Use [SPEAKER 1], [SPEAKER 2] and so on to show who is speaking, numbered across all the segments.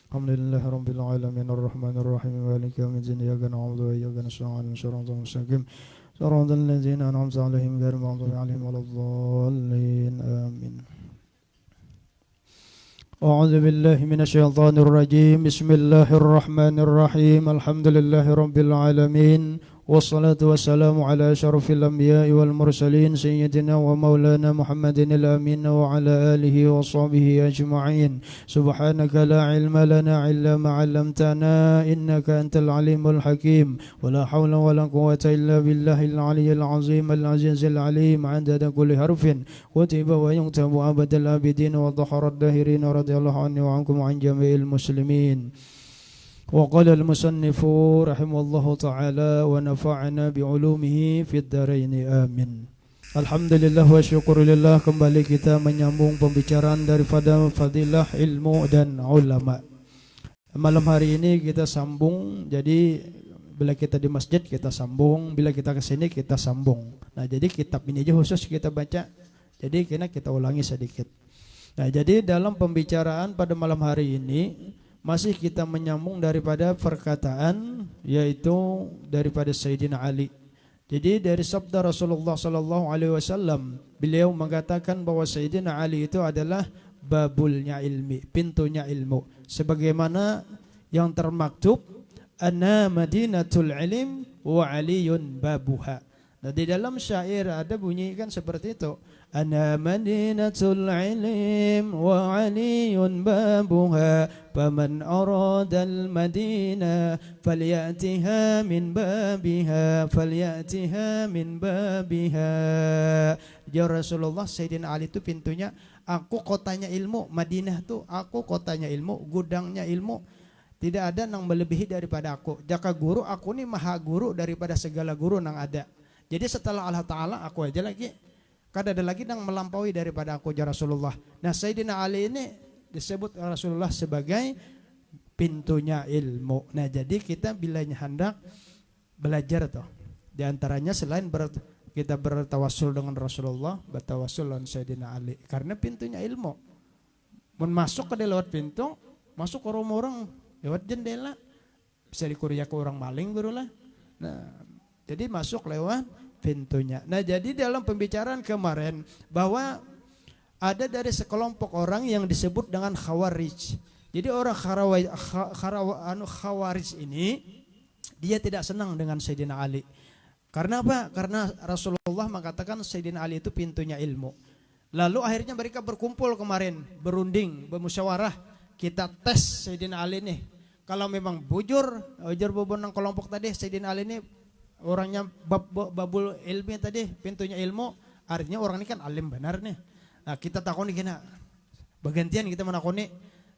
[SPEAKER 1] Alhamdulillahi rabbil alamin arrahmanir rahim maliki yaumiddin iyyaka na'budu wa iyyaka nasta'in shiratal mustaqim shiratal ladzina an'amta 'alaihim ghairil maghdubi 'alaihim waladdallin amin. A'udzu billahi minasyaitonir rajim. Bismillahirrahmanirrahim. Alhamdulillahi rabbil alamin. Wassalatu wassalamu ala asyrafil anbiya'i wal mursalin sayyidina wa maulana Muhammadinil amin wa ala alihi wa sahbihi ajma'in. Subhanaka la ilma lana illa ma 'allamtana innaka antal alimul hakim. Wa la hawla wa la quwwata illa billahil aliyyil azim al azizil alim 'adada kulli harfin kutiba wa yuktabu abadal abidin wa dhaharat dahirin radhiyallahu anhu wa ankum wa an jami'il muslimin. وقال المصنف رحمه الله تعالى ونفعنا بعلومه في الدارين آمين. Alhamdulillah wa syukurillah, kembali kita menyambung pembicaraan daripada fadilah ilmu dan ulama. Malam hari ini kita sambung, jadi bila kita di masjid kita sambung, bila kita ke sini kita sambung. Nah, jadi kitab ini aja khusus kita baca. Jadi kita ulangi sedikit. Nah, jadi dalam pembicaraan pada malam hari ini masih kita menyambung daripada perkataan, yaitu daripada Sayyidina Ali. Jadi dari sabda Rasulullah sallallahu alaihi wasallam, beliau mengatakan bahwa Sayyidina Ali itu adalah babulnya ilmi, pintunya ilmu. Sebagaimana yang termaktub, "Ana Madinatul Ilm wa Aliyun babuha." Nah, di dalam syair ada bunyi kan seperti itu. Ana Madinatul Ilm wa Aliyun babuha faman aradal Madinah falyatiha min babiha falyatiha min babiha. Ya Rasulullah, Sayyidina Ali itu pintunya, aku kotanya ilmu. Madinah tuh aku kotanya ilmu, gudangnya ilmu. Tidak ada yang melebihi daripada aku. Jaka guru, aku nih maha guru daripada segala guru yang ada. Jadi setelah Allah Ta'ala aku aja lagi, kada ada lagi yang melampaui daripada aku, ya Rasulullah. Nah, Sayyidina Ali ini disebut Rasulullah sebagai pintunya ilmu. Nah, jadi kita bila hendak belajar tuh, di antaranya selain kita bertawassul dengan Rasulullah, bertawassul dengan Sayyidina Ali, karena pintunya ilmu. Masuk ke lewat pintu, masuk ke rumah orang lewat jendela, bisa dikuriak ke orang maling guru lah. Nah, jadi masuk lewat pintunya. Nah, jadi dalam pembicaraan kemarin bahwa ada dari sekelompok orang yang disebut dengan Khawarij. Jadi orang Khawarij ini dia tidak senang dengan Sayyidina Ali. Karena apa? Karena Rasulullah mengatakan Sayyidina Ali itu pintunya ilmu. Lalu akhirnya mereka berkumpul kemarin, berunding, bermusyawarah, kita tes Sayyidina Ali nih. Kalau memang bujur bobonang kelompok tadi, Sayyidina Ali ini orangnya babul ilmi tadi, pintunya ilmu, artinya orang ini kan alim benar nih. Nah, kita takoni kena bergantian kita menakoni.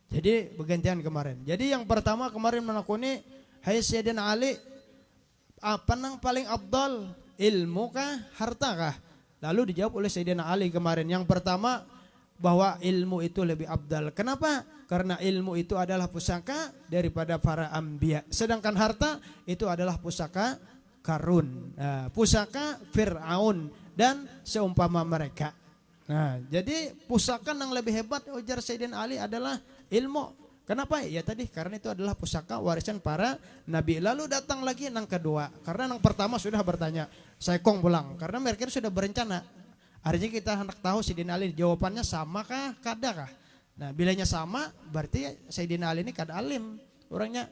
[SPEAKER 1] Jadi bergantian kemarin. Jadi yang pertama kemarin menakoni, hai Sayyidina Ali, apa yang paling abdal, ilmu kah, harta kah? Lalu dijawab oleh Sayyidina Ali kemarin. Yang pertama bahwa ilmu itu lebih abdal. Kenapa? Karena ilmu itu adalah pusaka daripada para anbiya. Sedangkan harta itu adalah pusaka Karun, pusaka Fir'aun dan seumpama mereka. Nah, jadi pusaka yang lebih hebat ujar Sayyidina Ali adalah ilmu. Kenapa? Ya tadi karena itu adalah pusaka warisan para nabi. Lalu datang lagi yang kedua, karena yang pertama sudah bertanya, saya kong pulang, karena mereka sudah berencana. Artinya kita hendak tahu Sayyidina Ali jawabannya sama kah, kada kah? Nah, bilanya sama berarti Sayyidina Ali ini kada alim orangnya.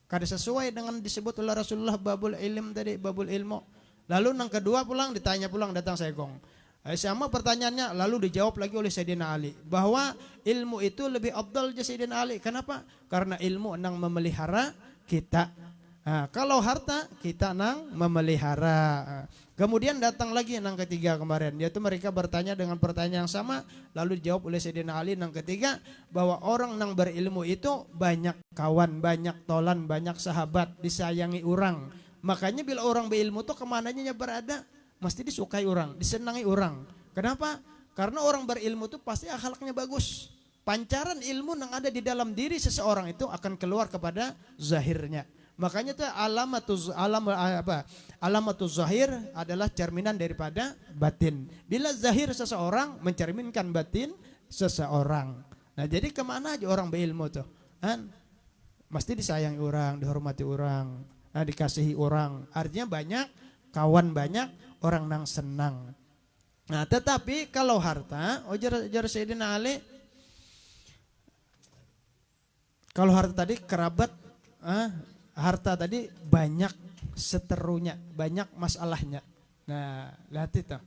[SPEAKER 1] Kada sesuai dengan disebut oleh Rasulullah babul ilm tadi, babul ilmu. Lalu yang kedua pulang, ditanya pulang, datang Saikong. Sama pertanyaannya, lalu dijawab lagi oleh Sayyidina Ali bahwa ilmu itu lebih abdal je Sayyidina Ali. Kenapa? Karena ilmu nang memelihara kita. Nah, kalau harta kita nang memelihara. Kemudian datang lagi yang ketiga kemarin, yaitu mereka bertanya dengan pertanyaan yang sama, lalu dijawab oleh Sayyidina Ali yang ketiga bahwa orang yang berilmu itu banyak kawan, banyak tolan, banyak sahabat, disayangi orang. Makanya bila orang berilmu itu kemananya berada, mesti disukai orang, disenangi orang. Kenapa? Karena orang berilmu itu pasti akhlaknya bagus. Pancaran ilmu yang ada di dalam diri seseorang itu akan keluar kepada zahirnya. Makanya itu alamatuz zahir adalah cerminan daripada batin. Bila zahir seseorang mencerminkan batin seseorang. Nah, jadi kemana aja orang berilmu tuh? mesti disayangi orang, dihormati orang, dikasihi orang. Artinya banyak, kawan banyak, orang nang senang. Nah, tetapi kalau harta, ujar Sayyidina Ali, kalau harta tadi kerabat, harta tadi banyak seterunya, banyak masalahnya. Nah, lihat itu.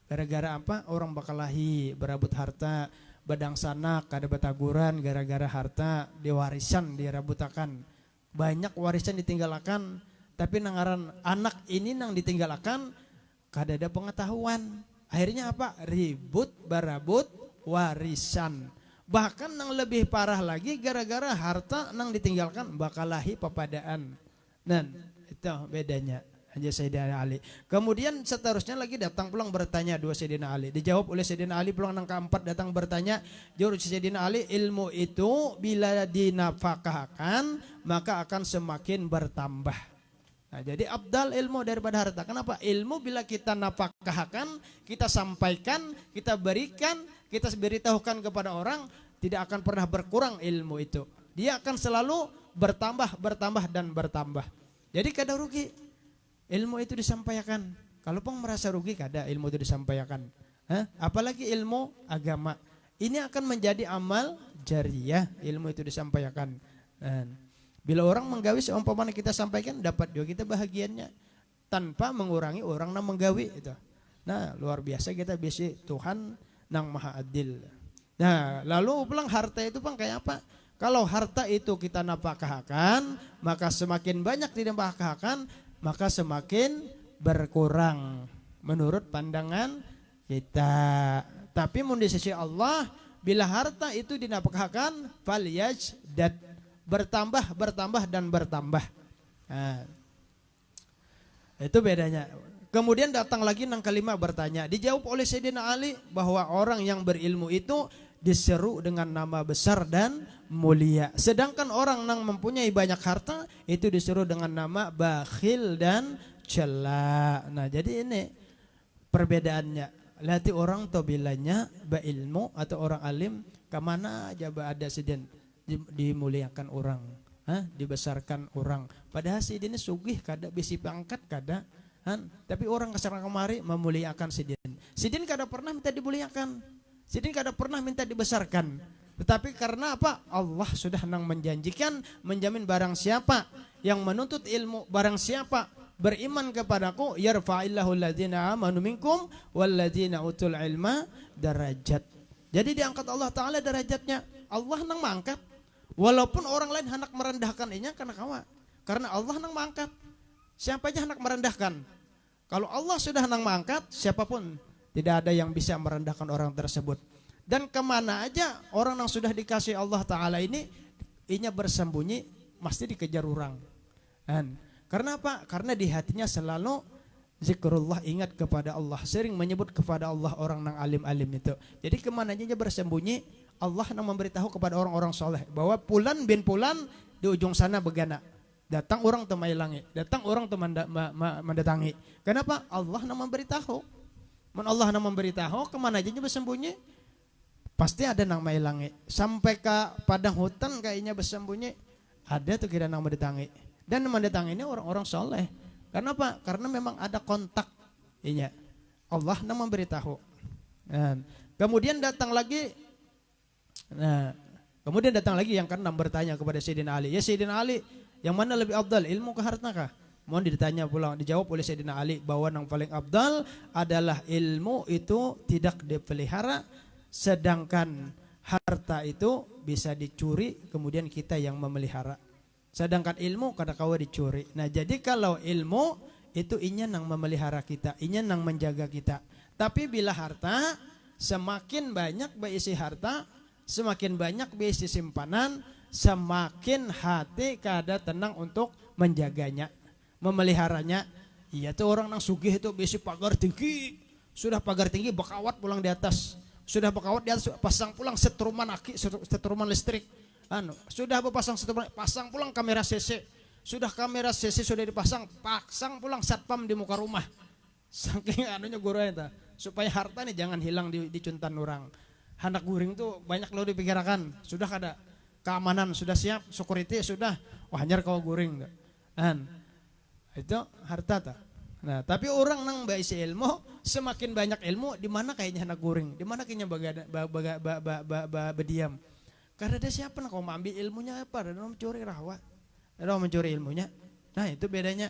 [SPEAKER 1] Gara-gara apa? Orang bakal lahi berebut harta, badang sanak kada bataguran gara-gara harta, diwarisan dirabutakan. Banyak warisan ditinggalkan, tapi nangaran anak ini nang ditinggalkan kada ada pengetahuan. Akhirnya apa? Ribut barabut warisan. Bahkan nang lebih parah lagi gara-gara harta nang ditinggalkan bakal lahi papadaan. Dan itu bedanya. Hanya Sayyidina Ali. Kemudian seterusnya lagi datang pulang bertanya dua Sayyidina Ali. Dijawab oleh Sayyidina Ali, pulang yang keempat datang bertanya. Jawab Sayyidina Ali, ilmu itu bila dinafkahkan maka akan semakin bertambah. Nah, jadi abdal ilmu daripada harta. Kenapa? Ilmu bila kita nafkahkan, kita sampaikan, kita berikan, kita beritahukan kepada orang, tidak akan pernah berkurang ilmu itu. Dia akan selalu bertambah, bertambah dan bertambah. Jadi kada rugi. Ilmu itu disampaikan. Kalau pun merasa rugi kada ilmu itu disampaikan. Apalagi ilmu agama. Ini akan menjadi amal jariyah, ilmu itu disampaikan. Bila orang menggawi seumpamanya kita sampaikan, dapat juga kita bahagiannya tanpa mengurangi orang yang menggawi itu. Nah, luar biasa kita bisa Tuhan nang maha adil. Nah, lalu pulang harta itu Bang kayak apa? Kalau harta itu kita nafkahkan, maka semakin banyak dinafkahkan, maka semakin berkurang menurut pandangan kita. Tapi mun di sisi Allah, bila harta itu dinafkahkan, falyajdad, bertambah, bertambah dan bertambah. Nah, itu bedanya. Kemudian datang lagi nang kelima bertanya. Dijawab oleh Sayyidina Ali bahwa orang yang berilmu itu diseru dengan nama besar dan mulia. Sedangkan orang yang mempunyai banyak harta itu diseru dengan nama bakhil dan cela. Nah, jadi ini perbedaannya. Lihat orang to bilanya berilmu atau orang alim kemana aja ada sidin dimuliakan orang, dibesarkan orang. Padahal sidin sugih kada bisi pangkat kada. Tapi orang kesana kemari memuliakan sidin. Sidin kada pernah minta dimuliakan. Sidin kada pernah minta dibesarkan. Tetapi karena apa? Allah sudah nang menjanjikan, menjamin barang siapa yang menuntut ilmu, barang siapa beriman kepadaku, yarfa'illahu alladzina amanu minkum walladzina utul ilma darajat. Jadi diangkat Allah Ta'ala derajatnya. Allah nang mangkat. Walaupun orang lain hendak merendahkan inya karena kawa. Karena Allah nang mangkat. Siapa aja hendak merendahkan. Kalau Allah sudah nang mangkat, siapapun tidak ada yang bisa merendahkan orang tersebut. Dan kemana aja orang yang sudah dikasih Allah Ta'ala ini, inya bersembunyi, mesti dikejar orang. Karena apa? Karena di hatinya selalu zikrullah, ingat kepada Allah. Sering menyebut kepada Allah orang yang alim-alim itu. Jadi kemana aja bersembunyi, Allah yang memberitahu kepada orang-orang soleh bahwa Pulan bin Pulan di ujung sana begana. Datang orang tu mailangi, datang orang tu mendatangi. Kenapa? Allah yang memberitahu. Allah yang memberitahu, kemana aja bersembunyi, pasti ada nang mailangi. Sampai ke padang hutan kayaknya bersembunyi, ada tuh kira nang mendatangi. Dan mendatangi ini orang-orang soleh. Karena apa? Karena memang ada kontak. Iya. Allah yang memberitahu. Kemudian datang lagi. Nah, kemudian datang lagi yang keenam bertanya kepada Sayyidina Ali. Ya Sayyidina Ali, yang mana lebih afdal, ilmu ke harta kah? Mohon ditanya pulang, dijawab oleh Sayyidina Ali bahwa yang paling afdal adalah ilmu itu tidak dipelihara, sedangkan harta itu bisa dicuri, kemudian kita yang memelihara. Sedangkan ilmu kada kawa dicuri. Nah, jadi kalau ilmu itu inya nang memelihara kita, inya nang menjaga kita. Tapi bila harta, semakin banyak berisi harta, semakin banyak berisi simpanan, semakin hati kada tenang untuk menjaganya, memeliharanya. Iya tuh orang nang sugih itu besi pagar tinggi, sudah pagar tinggi bekawat pulang di atas, sudah bekawat di atas pasang pulang setruman aki, setruman listrik, sudah berpasang setruman, pasang pulang kamera CC, sudah kamera CC sudah dipasang, pasang pulang satpam di muka rumah, saking anunya guru itu, supaya harta nih jangan hilang di cuntan orang. Anak guring tuh banyak lo dipikirkan, sudah kada. keamanan sudah siap, security sudah, wah hanyar kau guring. Itu harta ta. Nah, tapi orang nang baisi ilmu, semakin banyak ilmu, di mana kayaknya nak guring, di mana kayaknya berdiam. Karena dia siapa nak kau ambil ilmunya apa? Dan mencuri rahwa, dan mencuri ilmunya. Nah, itu bedanya.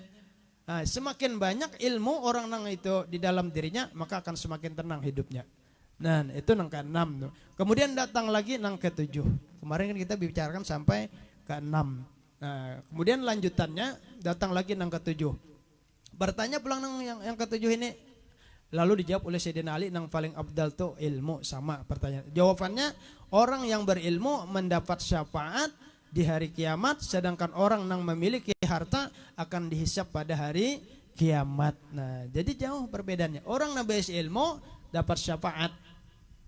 [SPEAKER 1] Nah, semakin banyak ilmu orang nang itu di dalam dirinya, maka akan semakin tenang hidupnya. Nah, itu nang ke-6 tuh. Kemudian datang lagi nang ke-7. Kemarin kan kita bicarakan sampai ke-6. Nah, kemudian lanjutannya datang lagi nang ke-7. Bertanya pulang nang yang ke-7 ini, lalu dijawab oleh Sayyidina Ali nang paling abdal tuh ilmu. Sama pertanyaan. Jawabannya, orang yang berilmu mendapat syafaat di hari kiamat, sedangkan orang yang memiliki harta akan dihisap pada hari kiamat. Nah, jadi jauh perbedaannya. Orang yang berilmu dapat syafaat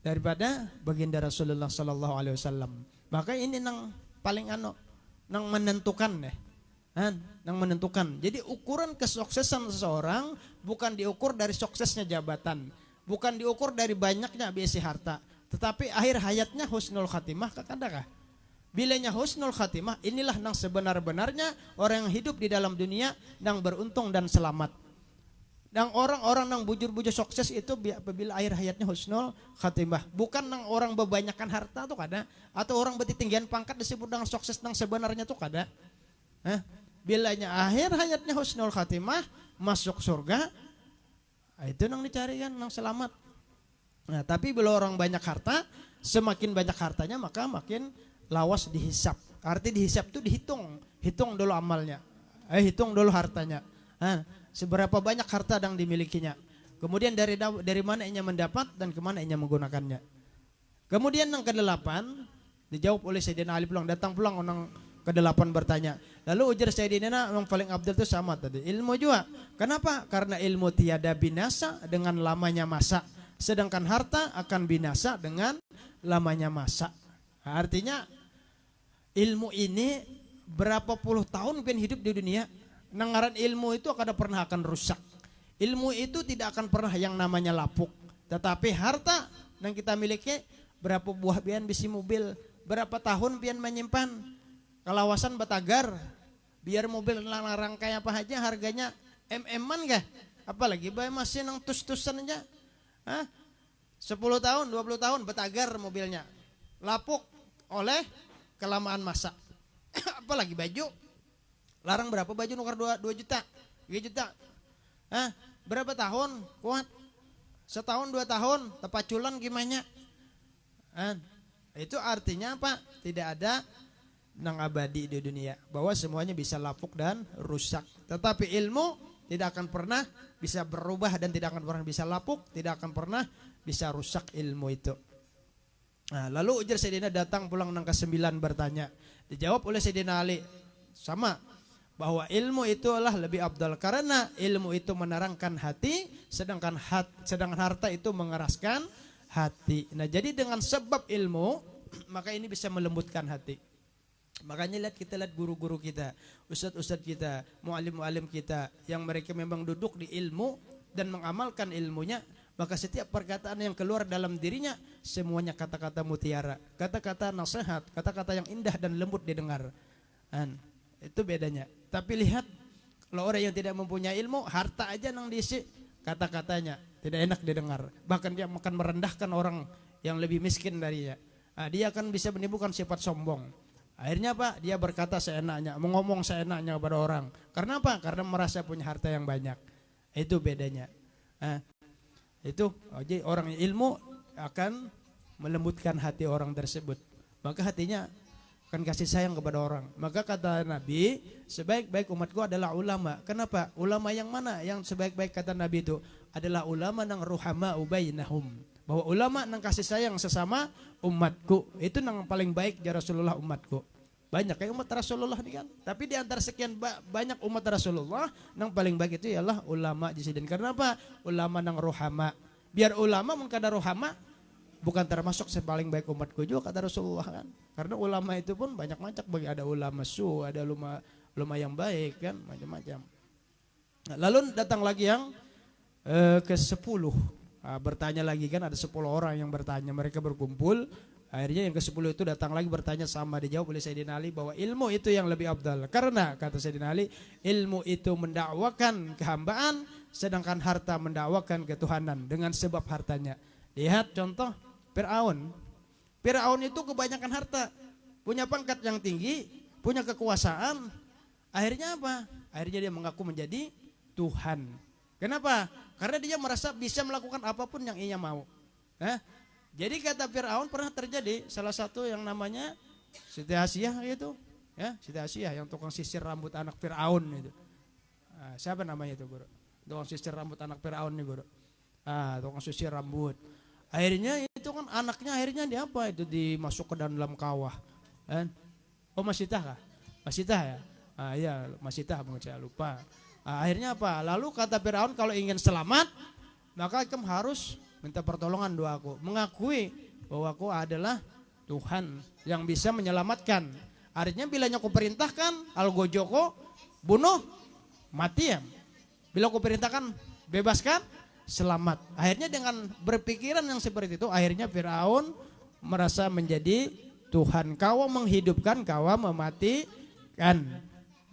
[SPEAKER 1] daripada baginda Rasulullah sallallahu alaihi wasallam. Maka ini nang paling nang menentukan deh. Nang menentukan. Jadi ukuran kesuksesan seseorang bukan diukur dari suksesnya jabatan, bukan diukur dari banyaknya biasa harta, tetapi akhir hayatnya husnul khatimah. Kakadakah? Bilanya husnul khatimah, inilah nang sebenar-benarnya orang yang hidup di dalam dunia nang beruntung dan selamat. Dan orang-orang nang bujur-bujur sukses itu apabila akhir hayatnya husnul khatimah. Bukan nang orang bebanyakan harta tuh kada, atau orang bertinggian pangkat disebut dengan sukses nang sebenarnya tuh kada. Bilanya akhir hayatnya husnul khatimah, masuk surga, itu nang dicari kan, nang selamat. Nah, tapi bila orang banyak harta, semakin banyak hartanya maka makin lawas dihisap. Arti dihisap itu dihitung, hitung dulu amalnya, hitung dulu hartanya. Seberapa banyak harta yang dimilikinya. Kemudian dari mana ia mendapat dan kemana ia menggunakannya. Kemudian yang ke-8 dijawab oleh Sayyidina Ali pulang, datang pulang orang ke-8 bertanya. Lalu ujar Sayyidina yang paling abdul itu sama tadi, ilmu juga. Kenapa? Karena ilmu tiada binasa dengan lamanya masa, sedangkan harta akan binasa dengan lamanya masa. Artinya ilmu ini berapa puluh tahun pian hidup di dunia, nangaran ilmu itu pernah akan rusak. Ilmu itu tidak akan pernah yang namanya lapuk. Tetapi harta yang kita miliki, berapa buah pian bisi mobil, berapa tahun pian menyimpan. Kalawasan batagar, biar mobil larang kayak apa aja harganya MM-an kah? Apalagi bayar masih nang tus-tusan aja. 10 tahun, 20 tahun batagar mobilnya. Lapuk oleh kelamaan masa. Apalagi baju. Larang berapa baju nukar 2 juta, 3 juta. Berapa tahun kuat? Setahun 2 tahun tepaculan gimana? Itu artinya apa? Tidak ada nang abadi di dunia, bahwa semuanya bisa lapuk dan rusak. Tetapi ilmu tidak akan pernah bisa berubah dan tidak akan pernah bisa lapuk, tidak akan pernah bisa rusak ilmu itu. Nah, lalu ujar Sayyidina datang pulang nang ke-9 bertanya. Dijawab oleh Sayyidina Ali sama, bahwa ilmu itu adalah lebih abdal karena ilmu itu menerangkan hati, sedangkan harta itu mengeraskan hati. Nah, jadi dengan sebab ilmu maka ini bisa melembutkan hati. Makanya kita lihat guru-guru kita, ustadz-ustadz kita, mu'alim-mu'alim kita, yang mereka memang duduk di ilmu dan mengamalkan ilmunya, maka setiap perkataan yang keluar dalam dirinya semuanya kata-kata mutiara, kata-kata nasihat, kata-kata yang indah dan lembut didengar. Itu bedanya. Tapi lihat, kalau orang yang tidak mempunyai ilmu, harta aja nang diisi, kata-katanya tidak enak didengar. Bahkan dia akan merendahkan orang yang lebih miskin darinya. Dia akan bisa menimbulkan sifat sombong. Akhirnya apa? Dia berkata seenaknya, mengomong seenaknya kepada orang. Karena apa? Karena merasa punya harta yang banyak. Itu bedanya. Itu jadi orang ilmu akan melembutkan hati orang tersebut. Maka hatinya akan kasih sayang kepada orang. Maka kata Nabi, sebaik-baik umatku adalah ulama. Kenapa? Ulama yang mana? Yang sebaik-baik kata Nabi itu adalah ulama yang ruhama ubainahum. Bahwa ulama yang kasih sayang sesama umatku. Itu yang paling baik ya Rasulullah umatku. Banyak kayak umat Rasulullah nih kan. Tapi di antara sekian banyak umat Rasulullah, yang paling baik itu ialah ulama di sini. Karena apa? Ulama yang rohama. Biar ulama mun kada rohama bukan termasuk sepaling baik umatku juga kata Rasulullah kan. Karena ulama itu pun banyak macam, bagi ada ulama su, ada ulama yang baik kan, macam-macam. Nah, lalu datang lagi yang ke-10. Bertanya lagi kan, ada 10 orang yang bertanya, mereka berkumpul Akhirnya yang ke-10 itu datang lagi bertanya sama, dijawab oleh Sayyidina Ali bahwa ilmu itu yang lebih afdal. Karena kata Sayyidina Ali, ilmu itu mendakwakan kehambaan, sedangkan harta mendakwakan ketuhanan dengan sebab hartanya. Lihat contoh Fir'aun. Fir'aun itu kebanyakan harta, punya pangkat yang tinggi, punya kekuasaan. Akhirnya apa? Akhirnya dia mengaku menjadi Tuhan. Kenapa? Karena dia merasa bisa melakukan apapun yang ia mau. Jadi kata Fir'aun pernah terjadi salah satu yang namanya Siti Asyah gitu, ya, Siti Asyah yang tukang sisir rambut anak Fir'aun itu. Siapa namanya itu, Guru? Tukang sisir rambut anak Fir'aun nih, Guru. Tukang sisir rambut. Akhirnya itu kan anaknya akhirnya dia apa itu dimasuk ke dalam kawah. Kan? Oh Masitah kah? Masitah ya? Iya Masitah, saya lupa. Akhirnya apa? Lalu kata Fir'aun kalau ingin selamat maka kamu harus minta pertolongan doaku, mengakui bahwa aku adalah Tuhan yang bisa menyelamatkan. Artinya bila aku perintahkan Algojoko bunuh, mati ya. Bila aku perintahkan bebaskan, selamat. Akhirnya dengan berpikiran yang seperti itu, akhirnya Firaun merasa menjadi Tuhan. Kau menghidupkan, kau mematikan.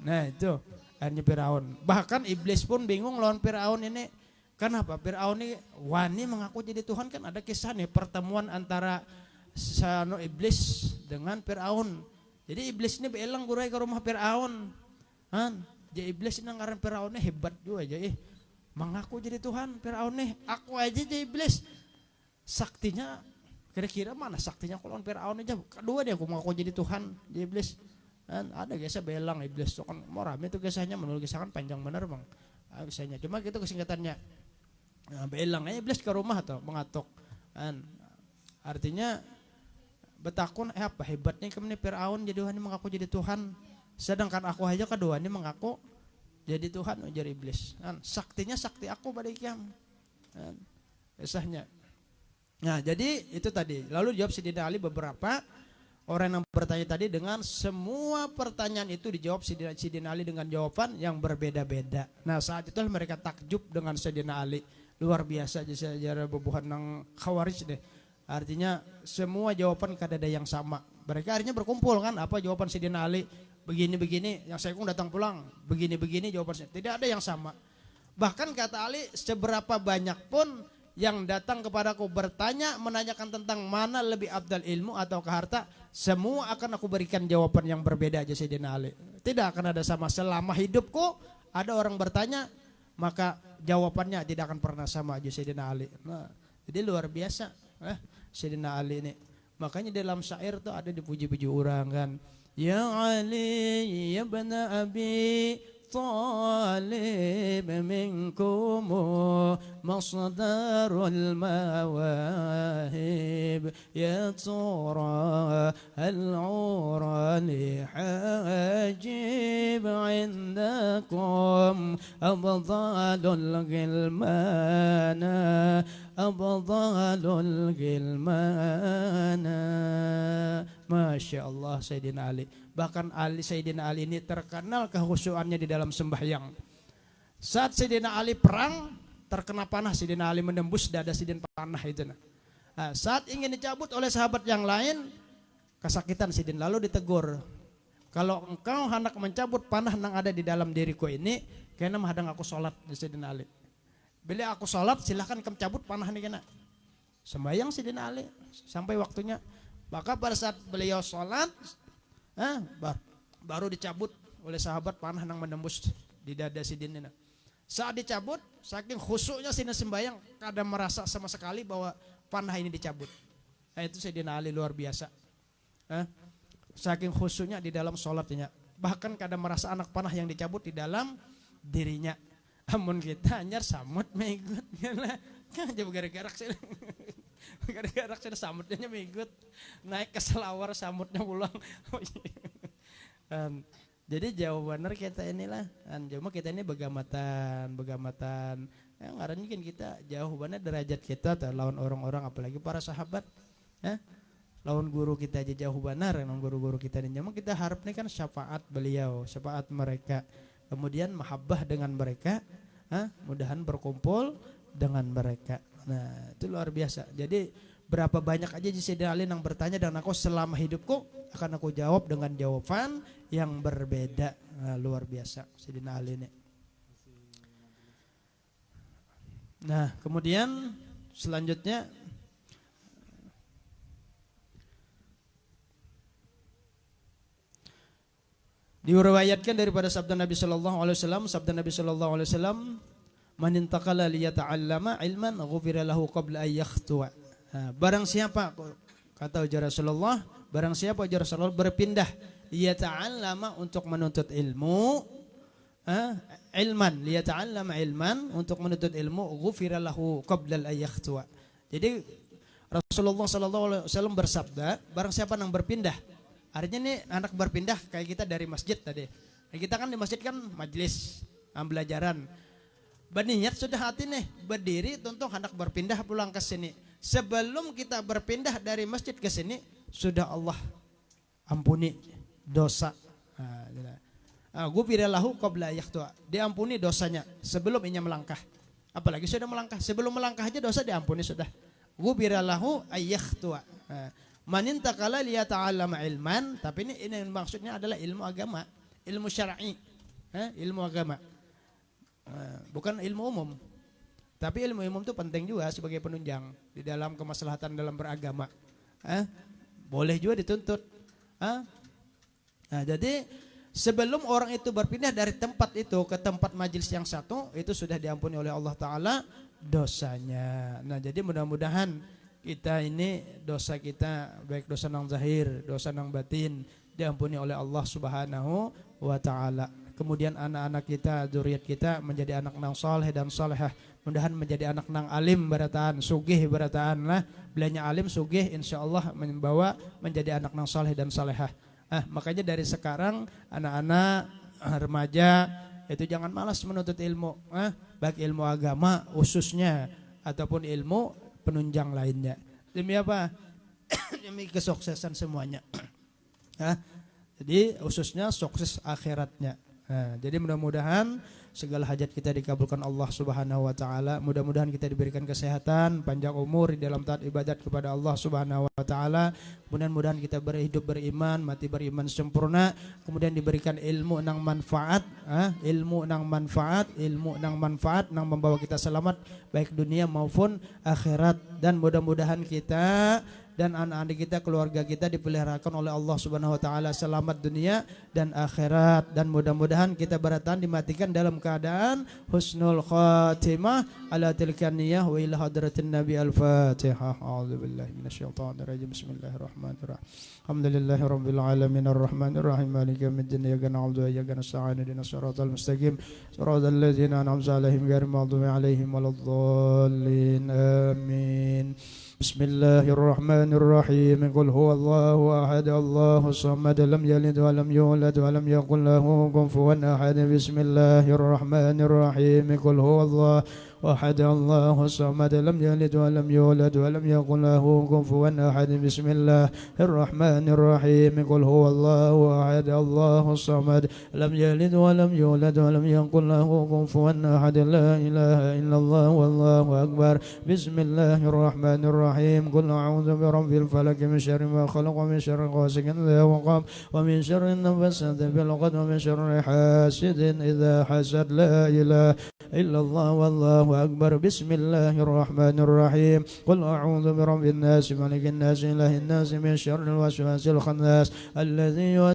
[SPEAKER 1] Nah itu akhirnya Firaun. Bahkan iblis pun bingung lawan Firaun ini. Kenapa? Fir'aun ini wani mengaku jadi Tuhan, kan ada kisah nih pertemuan antara Sano iblis dengan Fir'aun. Jadi iblis ini belang gurai ke rumah Fir'aun. Jadi iblis ini ngaran Fir'aun ini hebat juga aja mengaku jadi Tuhan Fir'aun nih. Aku aja jadi iblis. Saktinya kira-kira mana saktinya kalau Fir'aun aja. Kedua dia aku mengaku jadi Tuhan, jadi iblis. Ada kisah belang iblis tuh kan mau rame tuh kisahnya, menurut kisah kan panjang bener bang. Kisahnya cuma gitu kesingkatannya. Belang aja iblis ke rumah atau mengatok. Artinya betakun apa hebatnya kemana Fir'aun jadi Tuhan mengaku jadi Tuhan, sedangkan aku aja kedua ini mengaku jadi Tuhan ujar iblis. Saktinya sakti aku pada kiam. Kisahnya. Nah jadi itu tadi. Lalu jawab Sayyidina Ali beberapa orang yang bertanya tadi dengan semua pertanyaan itu dijawab Sayyidina Ali dengan jawaban yang berbeda-beda. Nah saat itu mereka takjub dengan Sayyidina Ali. Luar biasa sejarah bubuhan nang Khawarij deh. Artinya semua jawaban kada ada yang sama. Mereka akhirnya berkumpul kan, apa jawaban Sayyidina Ali begini-begini, yang Syekhung datang pulang begini-begini jawabannya. Tidak ada yang sama. Bahkan kata Ali, seberapa banyak pun yang datang kepadaku bertanya menanyakan tentang mana lebih afdal ilmu atau harta, semua akan aku berikan jawaban yang berbeda aja Sayyidina Ali. Tidak akan ada sama selama hidupku ada orang bertanya, maka jawabannya tidak akan pernah sama aja Sayyidina Ali. Nah, jadi luar biasa Sayyidina Ali ini. Makanya dalam syair tuh ada dipuji-puji orang kan. Ya Ali ya bana Abi Talib minkum masdarul mawahib ya tura al-urani hajib indakum abdalul gilmana abdalul gilmana. Masya Allah Sayyidina Ali. Bahkan Sayyidina Ali ini terkenal kehusuannya di dalam sembahyang. Saat Sayyidina Ali perang terkena panah, Sayyidina Ali menembus dada Sayyidina panah itu. Saat ingin dicabut oleh sahabat yang lain kesakitan Sayyidina lalu ditegur. Kalau engkau hendak mencabut panah yang ada di dalam diriku ini, kena menghadang aku sholat di Sayyidina Ali. Bila aku sholat silahkan kamu cabut panah ini kena. Sembahyang Sayyidina Ali sampai waktunya. Maka pada saat beliau sholat baru dicabut oleh sahabat panah yang menembus di dada Sayyidina. Saat dicabut, saking khusyuknya Sayyidina sembahyang, kada merasa sama sekali bahwa panah ini dicabut. Itu Sayyidina Ali luar biasa. Saking khusyuknya di dalam sholatnya, bahkan kada merasa anak panah yang dicabut di dalam dirinya. Amun kita hanya samut mengikut, kan jauh gara-gara gara-gara samutnya mengikut naik ke selawar samutnya pulang. Jadi jawabannya kita inilah, cuma kita ini begamatan, yang ngarannya kan kita jauh banget derajat kita lawan orang-orang apalagi para sahabat, lawan guru kita aja jauh benar, lawan guru-guru kita ini. Cuma kita harap nih kan syafaat beliau, syafaat mereka, kemudian mahabbah dengan mereka, mudahan berkumpul dengan mereka. Nah itu luar biasa. Jadi berapa banyak aja Sayyidina Ali yang bertanya, dan aku selama hidupku akan aku jawab dengan jawaban yang berbeda. Luar biasa Sayyidina Ali ini. Nah, kemudian selanjutnya diriwayatkan daripada sabda Nabi sallallahu alaihi wasallam, man intaqala liyata'allama ilman ghufira lahu qabla an yakhtuwa. Barang siapa, kata ujar Rasulullah, barang siapa ujar Rasulullah berpindah liyata'allama untuk menuntut ilmu, liyata'allama ilman untuk menuntut ilmu, ghufira lahu qabla an yakhtuwa. Jadi Rasulullah sallallahu alaihi wasallam bersabda, barang siapa yang berpindah, artinya nih anak berpindah kayak kita dari masjid tadi. Kita kan di masjid kan majelis pembelajaran. Berniat sudah hati nih berdiri untuk hendak berpindah pulang ke sini. Sebelum kita berpindah dari masjid ke sini, sudah Allah ampuni dosa. Ghufira lahu qabla yakhtua. Diampuni dosanya sebelum inya melangkah. Apalagi sudah melangkah, sebelum melangkah aja dosa diampuni sudah. Ghufira lahu ayyakhtua. Man intaqala liyata'allama ilman, tapi ini maksudnya adalah ilmu agama, ilmu syar'i, ilmu agama. Bukan ilmu umum. Tapi ilmu umum itu penting juga sebagai penunjang di dalam kemaslahatan dalam beragama. Boleh juga dituntut. Nah, jadi sebelum orang itu berpindah dari tempat itu ke tempat majelis yang satu, itu sudah diampuni oleh Allah Ta'ala dosanya. Nah, jadi mudah-mudahan kita ini dosa kita, baik dosa nang zahir, dosa nang batin, diampuni oleh Allah Subhanahu wa Ta'ala. Kemudian anak-anak kita, zuriat kita menjadi anak nang saleh dan salehah. Mudahan menjadi anak nang alim barataan, sugih barataan lah. Bilanya alim sugih insyaallah membawa menjadi anak nang saleh dan salehah. Makanya dari sekarang anak-anak remaja itu jangan malas menuntut ilmu, baik ilmu agama khususnya ataupun ilmu penunjang lainnya. Demi apa? Demi kesuksesan semuanya. Jadi khususnya sukses akhiratnya. Jadi mudah-mudahan segala hajat kita dikabulkan Allah Subhanahu wa Ta'ala. Mudah-mudahan kita diberikan kesehatan, panjang umur di dalam taat ibadat kepada Allah Subhanahu wa Ta'ala. Mudah-mudahan kita berhidup beriman, mati beriman sempurna. Kemudian diberikan ilmu nang manfaat, ilmu nang manfaat nang membawa kita selamat baik dunia maupun akhirat. Dan mudah-mudahan kita dan anak-anak kita, keluarga kita dipeliharakan oleh Allah Subhanahu wa Ta'ala selamat dunia dan akhirat. Dan mudah-mudahan kita beratan dimatikan dalam keadaan husnul khatimah ala tilkan niyah wa ila hadratin nabi al-fatihah. A'udzubillahi minasyaitonir rajim. Bismillahirrahmanirrahim. Alhamdulillahi rabbil alamin arrahmanir rahim maliki yaumiddin iyyaka na'budu wa iyyaka nasta'in ihdinas siratal mustaqim siratal ladzina an'amta 'alaihim ghairil maghdubi 'alaihim waladdallin. Amin. Bismillahirrahmanirrahim. Qul huwallahu ahad, Allahus samad, lam yalid wa lam yulad wa lam yakul lahu kufuwan ahad. Bismillahirrahmanirrahim. Qul huwallahu ahad, Allahus samad, lam yalid wa lam yulad wa lam yakul lahu kufuwan ahad. Bismillahirrahmanirrahim. Qul huwallahu ahad, Allahus samad, lam yalid wa lam yulad wa lam yakul lahu kufuwan ahad. La ilaha illallah wallahu akbar. Bismillahirrahmanirrahim. Qul a'udzu birabbil falaq min syarri ma khalaq wa min syarri ghasiqin idza waqab wa min syarri naffasati fil 'uqad wa min syarri hasidin idza hasad. La ilaha illallah wallahu akbar. Bismillahirrahmanirrahim. Qul a'udzu birabbin nas malikin nas ilahin nas min syarril waswasil khannas alladzi